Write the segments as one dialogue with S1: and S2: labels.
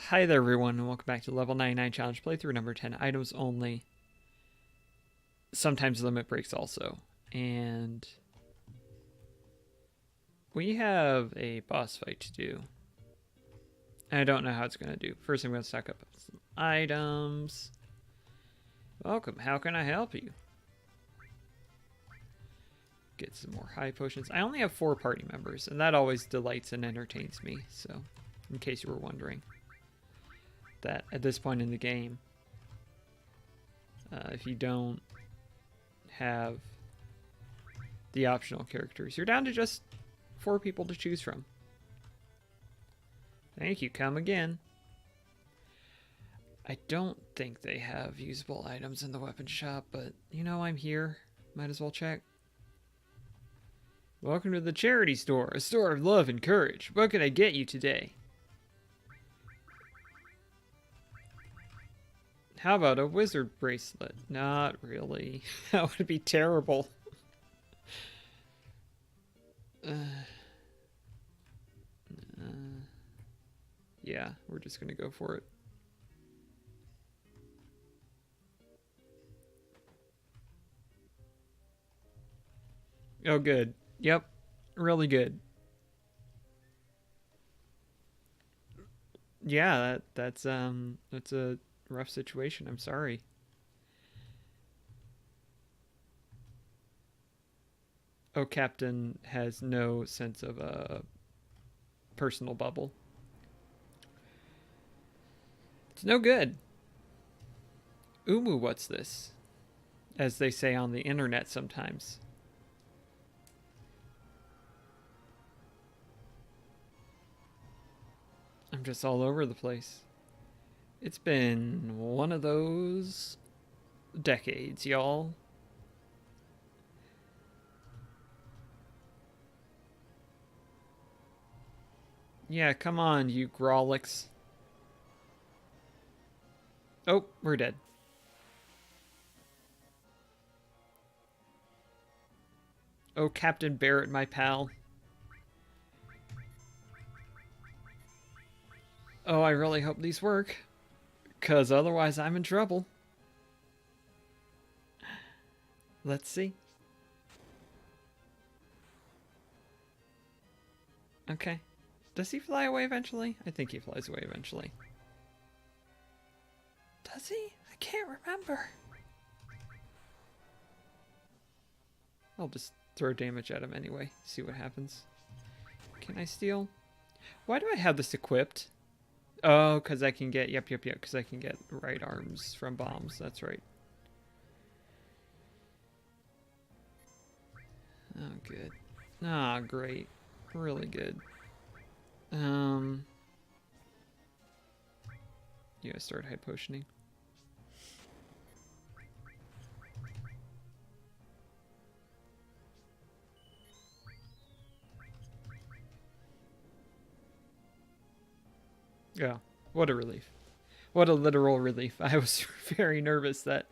S1: Hi there everyone and welcome back to Level 99 Challenge playthrough number 10. Items only. Sometimes limit breaks also. And we have a boss fight to do. I don't know how it's going to do. First I'm going to stock up some items. Welcome, how can I help you? Get some more high potions. I only have 4 party members and that always delights and entertains me. So, in case you were wondering. That at this point in the game, if you don't have the optional characters, you're down to just 4 people to choose from. Thank you, come again. I don't think they have usable items in the weapon shop, but you know I'm here. Might as well check. Welcome to the charity store, a store of love and courage. What can I get you today? How about a wizard bracelet? Not really. That would be terrible. Yeah, we're just gonna go for it. Oh, good. Yep, really good. Yeah, that's a rough situation. I'm sorry. Oh, Captain has no sense of a personal bubble. It's no good. Umu, what's this? As they say on the internet sometimes. I'm just all over the place. It's been one of those decades, y'all. Yeah, come on, you Grolix. Oh, we're dead. Oh, Captain Barrett, my pal. Oh, I really hope these work. 'Cause otherwise I'm in trouble. Let's see. Okay. Does he fly away eventually? I think he flies away eventually. Does he? I can't remember. I'll just throw damage at him anyway. See what happens. Can I steal? Why do I have this equipped? Oh, because I can get... Yep. Because I can get right arms from bombs. That's right. Oh, good. Ah, great. Really good. Yeah, start high potioning. Yeah, what a relief. What a literal relief. I was very nervous that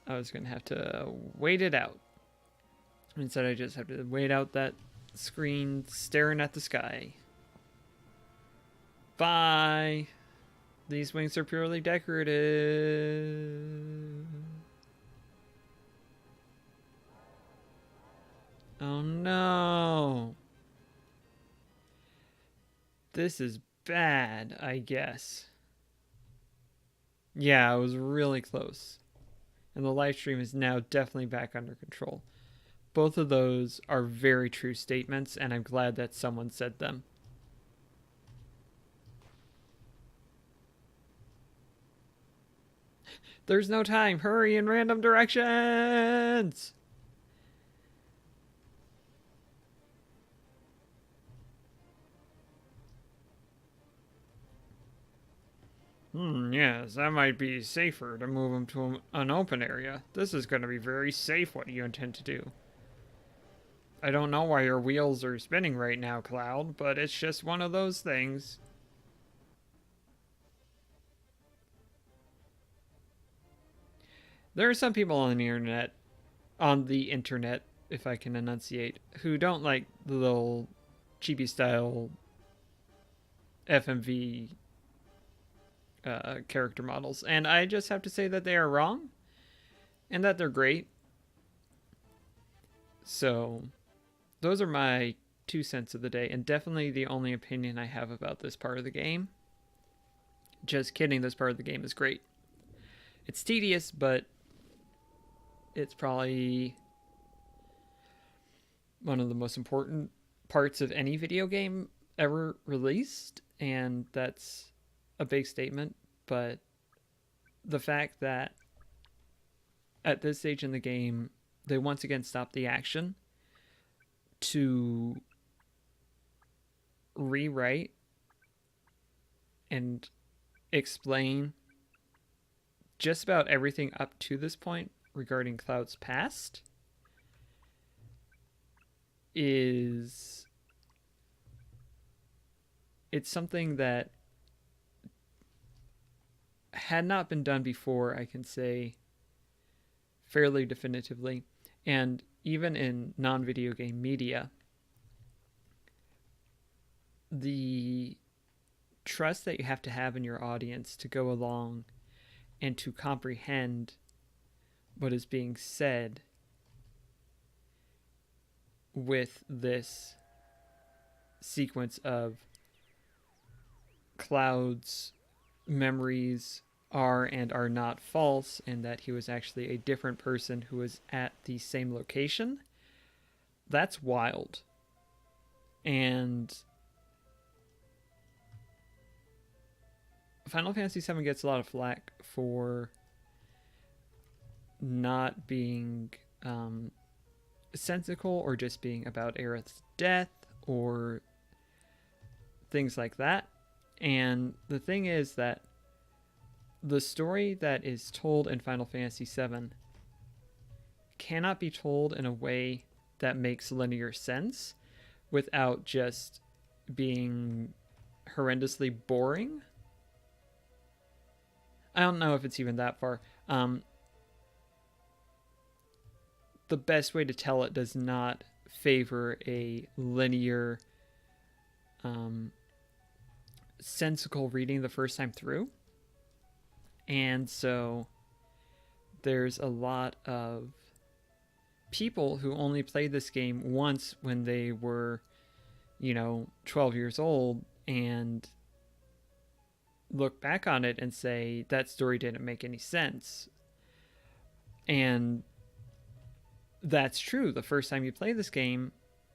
S1: I was going to have to wait it out. Instead, I just have to wait out that screen staring at the sky. Bye! These wings are purely decorative. Oh no! This is bad, I guess. Yeah, it was really close. And the live stream is now definitely back under control. Both of those are very true statements, and I'm glad that someone said them. There's no time. Hurry in random directions! Yes, that might be safer to move him to an open area. This is going to be very safe, what you intend to do. I don't know why your wheels are spinning right now, Cloud, but it's just one of those things. There are some people on the internet, if I can enunciate, who don't like the little chibi style FMV character models, and I just have to say that they are wrong, and that they're great. So those are my 2 cents of the day, and definitely the only opinion I have about this part of the game. Just kidding, this part of the game is great. It's tedious, but it's probably one of the most important parts of any video game ever released, and that's a big statement. But the fact that at this stage in the game, they once again stop the action to rewrite and explain just about everything up to this point regarding Cloud's past is, it's something that had not been done before, I can say fairly definitively. And even in non-video game media, the trust that you have to have in your audience to go along and to comprehend what is being said with this sequence of Cloud's memories are and are not false, and that he was actually a different person who was at the same location. That's wild. And Final Fantasy VII gets a lot of flack for not being sensical, or just being about Aerith's death or things like that. And the thing is that the story that is told in Final Fantasy VII cannot be told in a way that makes linear sense without just being horrendously boring. I don't know if it's even that far. The best way to tell it does not favor a linear, sensical reading the first time through. And so there's a lot of people who only played this game once when they were, 12 years old, and look back on it and say that story didn't make any sense. And that's true. The first time you play this game,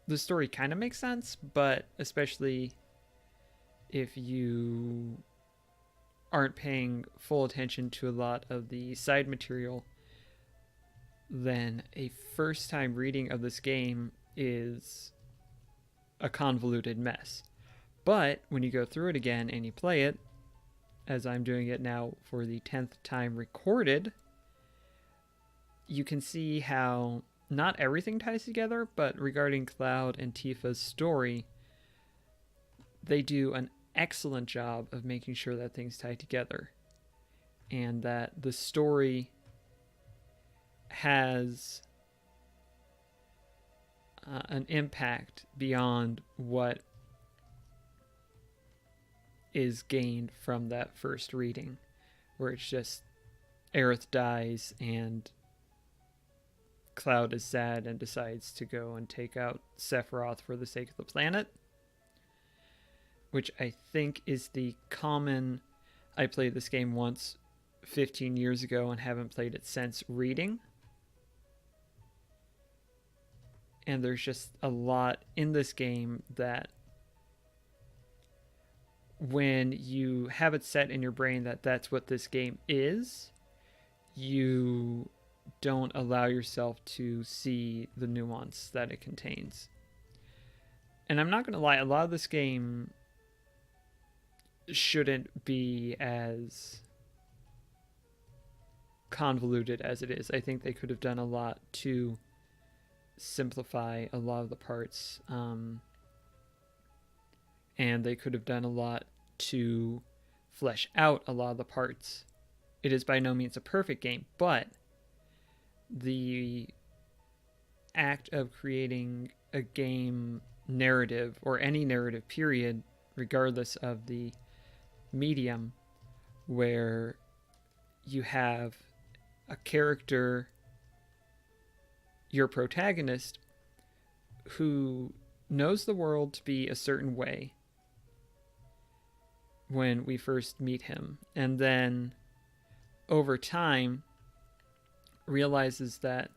S1: the story kind of makes sense, but especially if you aren't paying full attention to a lot of the side material, then a first time reading of this game is a convoluted mess. But when you go through it again and you play it, as I'm doing it now for the 10th time recorded, you can see how not everything ties together, but regarding Cloud and Tifa's story, they do an excellent job of making sure that things tie together, and that the story has an impact beyond what is gained from that first reading, where it's just Aerith dies and Cloud is sad and decides to go and take out Sephiroth for the sake of the planet, which I think is the common, I played this game once 15 years ago and haven't played it since, reading. And there's just a lot in this game that when you have it set in your brain that that's what this game is, you don't allow yourself to see the nuance that it contains. And I'm not going to lie, a lot of this game shouldn't be as convoluted as it is. I think they could have done a lot to simplify a lot of the parts, and they could have done a lot to flesh out a lot of the parts. It is by no means a perfect game, but the act of creating a game narrative, or any narrative period, regardless of the medium, where you have a character, your protagonist, who knows the world to be a certain way when we first meet him, and then over time realizes that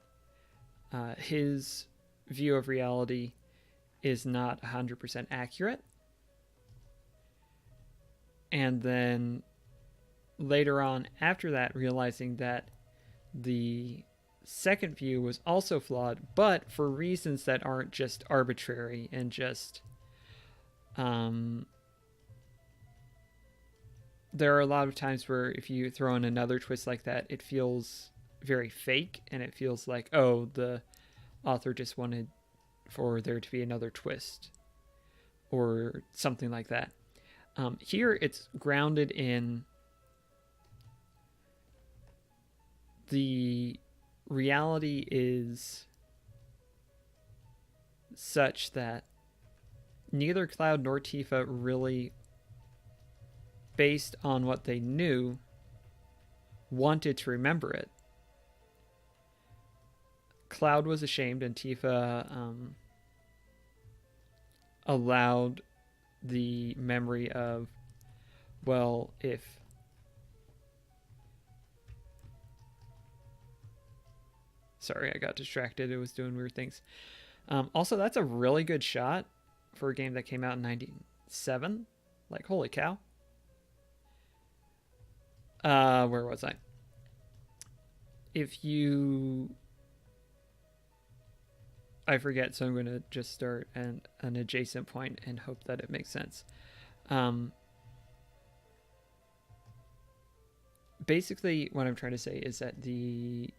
S1: his view of reality is not 100% accurate. And then later on, after that, realizing that the second view was also flawed, but for reasons that aren't just arbitrary and just. There are a lot of times where if you throw in another twist like that, it feels very fake, and it feels like, oh, the author just wanted for there to be another twist or something like that. Here it's grounded in the reality is such that neither Cloud nor Tifa really, based on what they knew, wanted to remember it. Cloud was ashamed, and Tifa allowed the memory of, well, if sorry, I got distracted. It was doing weird things. Also, that's a really good shot for a game that came out in 97. Like, holy cow. Where was I? If you... I forget, so I'm going to just start an adjacent point and hope that it makes sense. Basically, what I'm trying to say is that the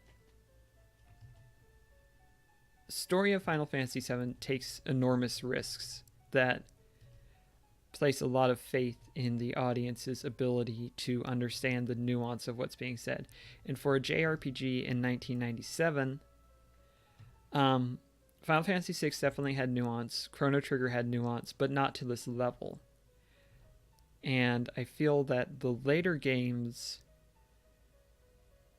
S1: story of Final Fantasy VII takes enormous risks that place a lot of faith in the audience's ability to understand the nuance of what's being said. And for a JRPG in 1997, Final Fantasy VI definitely had nuance. Chrono Trigger had nuance, but not to this level. And I feel that the later games,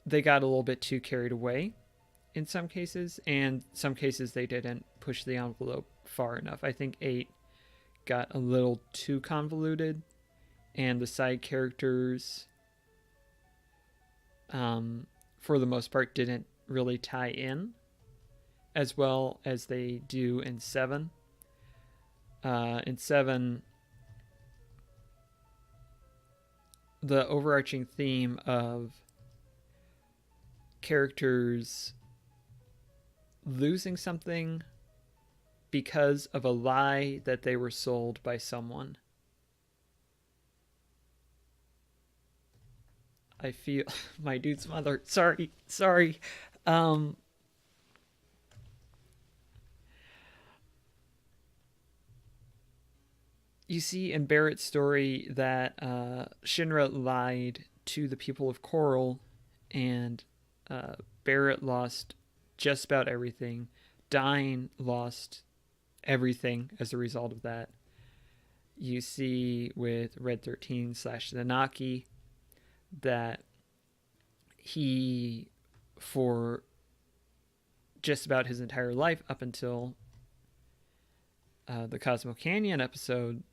S1: they got a little bit too carried away in some cases, and some cases they didn't push the envelope far enough. I think 8 got a little too convoluted, and the side characters, for the most part, didn't really tie in as well as they do in 7. In 7, the overarching theme of characters losing something because of a lie that they were sold by someone. I feel my dude's mother. Sorry. You see in Barrett's story that Shinra lied to the people of Coral, and Barrett lost just about everything. Dyne lost everything as a result of that. You see with Red 13 / Nanaki that he, for just about his entire life up until the Cosmo Canyon episode,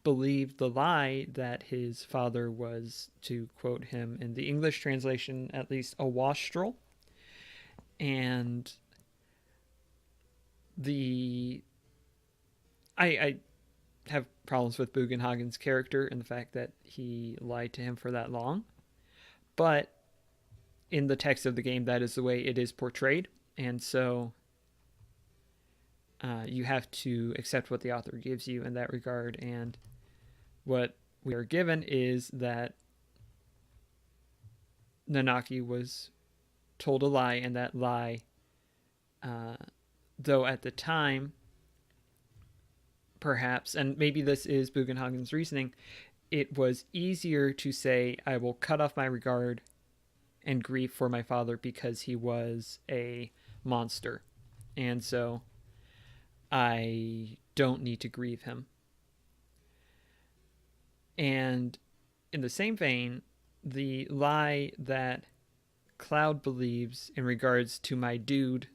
S1: believed the lie that his father was, to quote him in the English translation at least, a wastrel. And I have problems with Bugenhagen's character and the fact that he lied to him for that long. But in the text of the game, that is the way it is portrayed. And so you have to accept what the author gives you in that regard. And what we are given is that Nanaki was told a lie, and that lie, though at the time, perhaps, and maybe this is Bugenhagen's reasoning, it was easier to say, I will cut off my regard and grief for my father because he was a monster. And so I don't need to grieve him. And in the same vein, the lie that Cloud believes in regards to my dude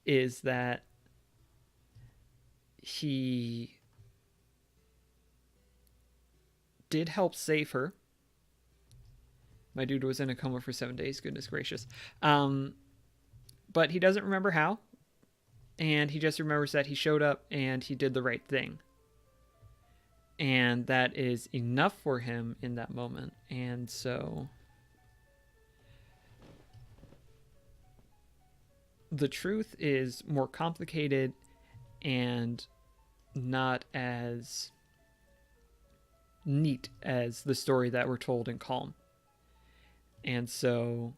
S1: is that he did help save her. My dude was in a coma for 7 days, goodness gracious. But he doesn't remember how, and he just remembers that he showed up and he did the right thing. And that is enough for him in that moment. And so the truth is more complicated and not as neat as the story that we're told in Calm. And so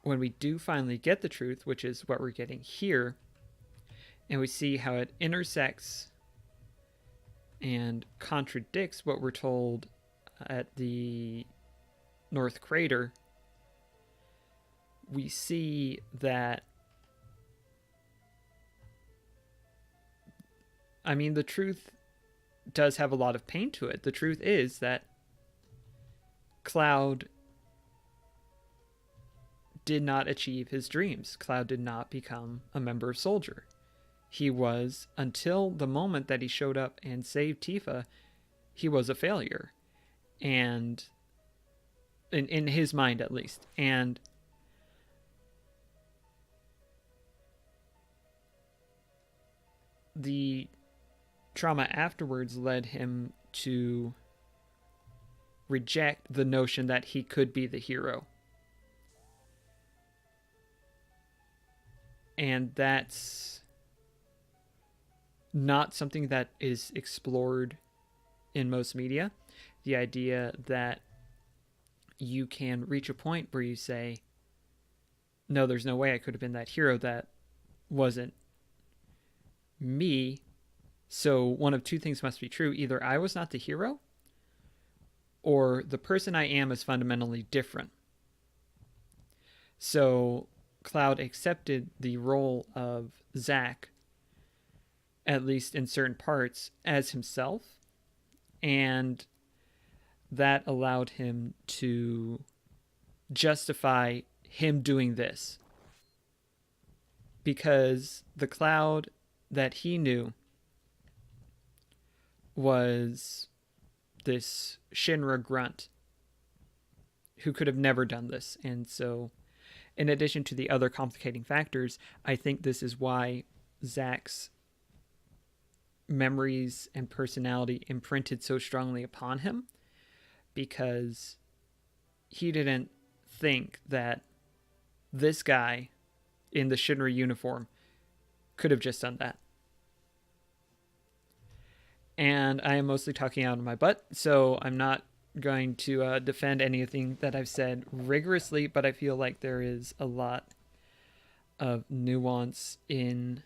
S1: when we do finally get the truth, which is what we're getting here, and we see how it intersects and contradicts what we're told at the North Crater, we see that, I mean, the truth does have a lot of pain to it. The truth is that Cloud did not achieve his dreams. Cloud did not become a member of Soldier. He was, until the moment that he showed up and saved Tifa, he was a failure. And in his mind, at least. And the trauma afterwards led him to reject the notion that he could be the hero. And that's not something that is explored in most media. The idea that you can reach a point where you say, no, there's no way I could have been that hero. That wasn't me. So one of two things must be true. Either I was not the hero, or the person I am is fundamentally different. So Cloud accepted the role of Zack, at least in certain parts, as himself, and that allowed him to justify him doing this. Because the Cloud that he knew was this Shinra grunt who could have never done this. And so, in addition to the other complicating factors, I think this is why Zack's memories and personality imprinted so strongly upon him, because he didn't think that this guy in the Shinra uniform could have just done that. And I am mostly talking out of my butt, so I'm not going to defend anything that I've said rigorously, but I feel like there is a lot of nuance in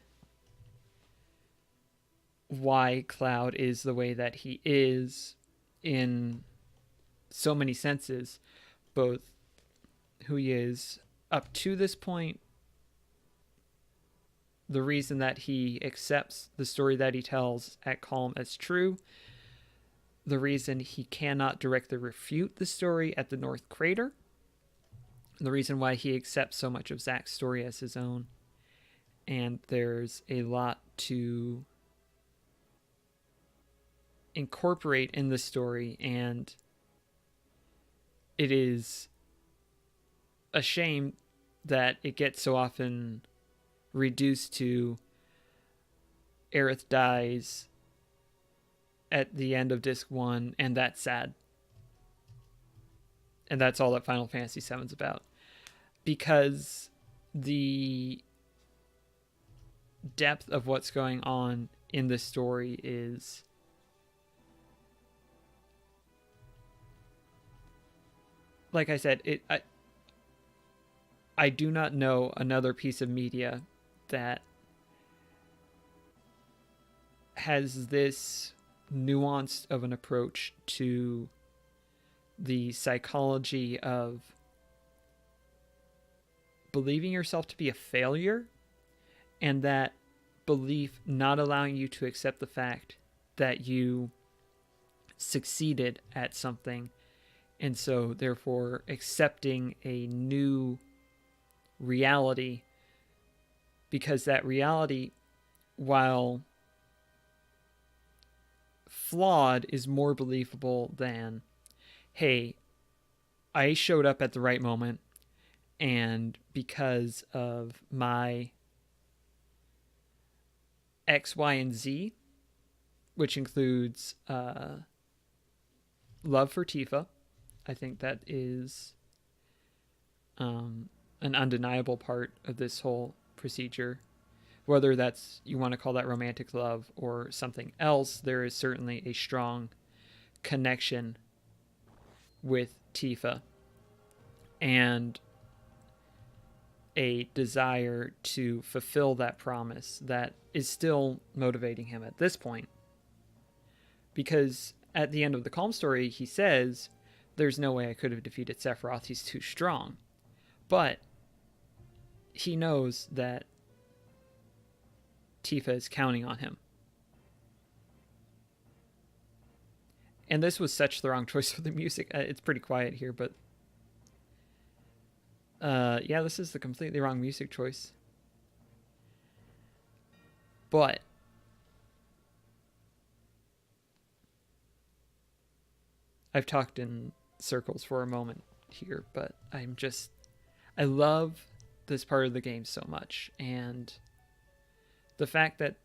S1: why Cloud is the way that he is in so many senses, both who he is up to this point, the reason that he accepts the story that he tells at Calm as true, the reason he cannot directly refute the story at the North Crater, the reason why he accepts so much of Zack's story as his own. And there's a lot to incorporate in the story, and it is a shame that it gets so often reduced to Aerith dies at the end of disc 1, and that's sad. And that's all that Final Fantasy VII's about. Because the depth of what's going on in this story is like I said, I do not know another piece of media that has this nuanced of an approach to the psychology of believing yourself to be a failure, and that belief not allowing you to accept the fact that you succeeded at something, and so therefore accepting a new reality, because that reality, while flawed, is more believable than, hey, I showed up at the right moment, and because of my X, Y, and Z, which includes love for Tifa, I think that is an undeniable part of this whole procedure. Whether that's, you want to call that romantic love or something else, there is certainly a strong connection with Tifa and a desire to fulfill that promise that is still motivating him at this point. Because at the end of the Calm story, he says, there's no way I could have defeated Sephiroth, he's too strong. But he knows that Tifa is counting on him. And this was such the wrong choice for the music. It's pretty quiet here, but yeah, this is the completely wrong music choice. But I've talked in circles for a moment here, but I love this part of the game so much, and the fact that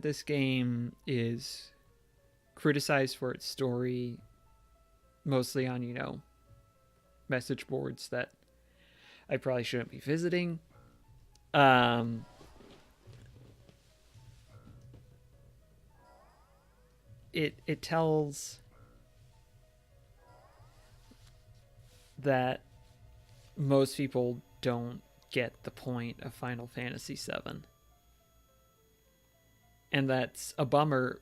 S1: this game is criticized for its story, mostly on, message boards that I probably shouldn't be visiting. It tells that most people don't get the point of Final Fantasy VII. And that's a bummer.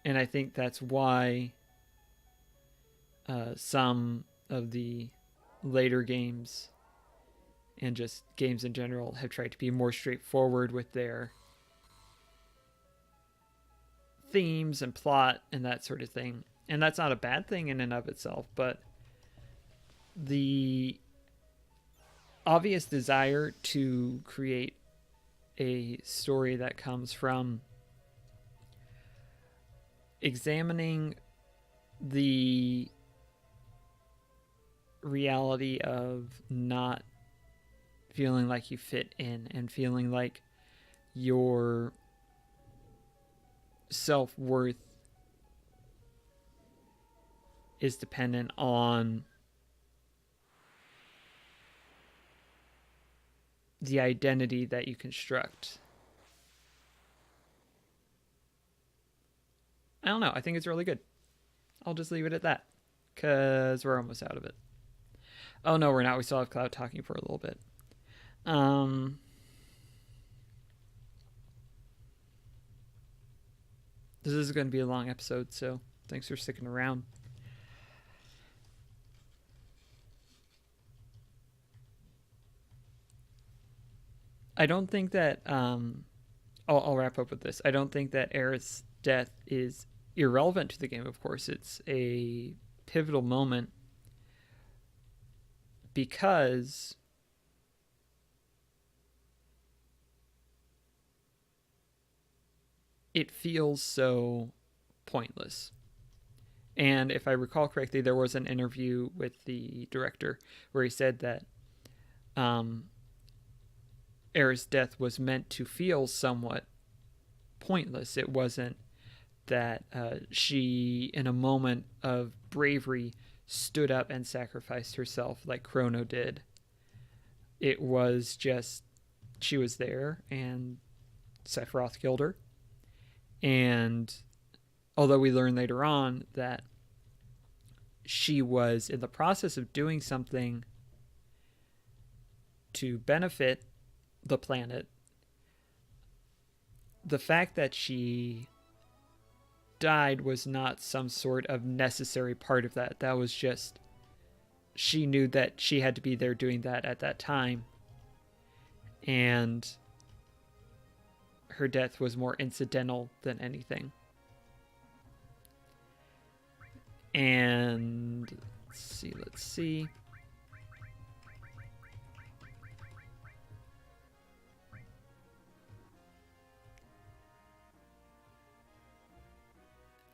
S1: And I think that's why some of the later games and just games in general have tried to be more straightforward with their themes and plot and that sort of thing. And that's not a bad thing in and of itself, but the obvious desire to create a story that comes from examining the reality of not feeling like you fit in and feeling like your self-worth is dependent on the identity that you construct. I don't know. I think it's really good. I'll just leave it at that, because we're almost out of it. Oh, no, we're not. We still have Cloud talking for a little bit. This is going to be a long episode, so thanks for sticking around. I don't think that I'll wrap up with this. I don't think that Aerith's death is irrelevant to the game. Of course, it's a pivotal moment because it feels so pointless. And if I recall correctly, there was an interview with the director where he said that Aerith's death was meant to feel somewhat pointless. It wasn't that she, in a moment of bravery, stood up and sacrificed herself like Chrono did. It was just, she was there and Sephiroth killed her. And although we learn later on that she was in the process of doing something to benefit the planet, the fact that she died was not some sort of necessary part of that. That was just, she knew that she had to be there doing that at that time. And her death was more incidental than anything. And let's see.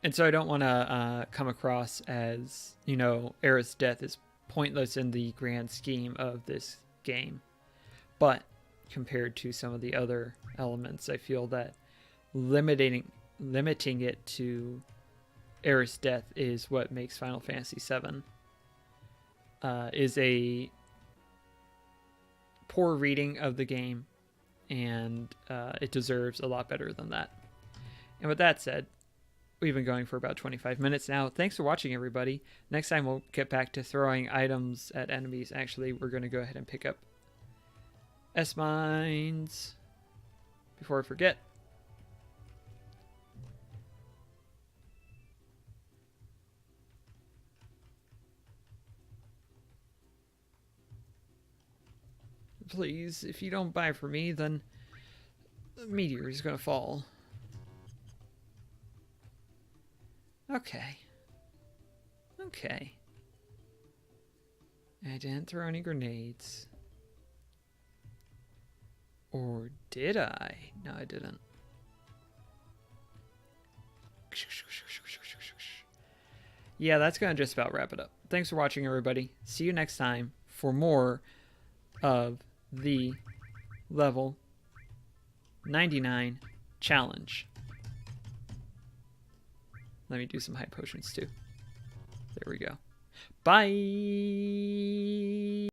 S1: And so I don't want to come across as, you know, Aerith's death is pointless in the grand scheme of this game. But compared to some of the other elements, I feel that limiting it to Aerith's death is what makes Final Fantasy VII is a poor reading of the game, and it deserves a lot better than that. And with that said, we've been going for about 25 minutes now. Thanks for watching, everybody. Next time we'll get back to throwing items at enemies. Actually, we're going to go ahead and pick up S-Mines before I forget. Please, if you don't buy for me, then the meteor is going to fall. Okay. Okay. I didn't throw any grenades. Or did I? No, I didn't. Yeah, that's going to just about wrap it up. Thanks for watching, everybody. See you next time for more of the level 99 challenge. Let me do some high potions too. There we go. Bye!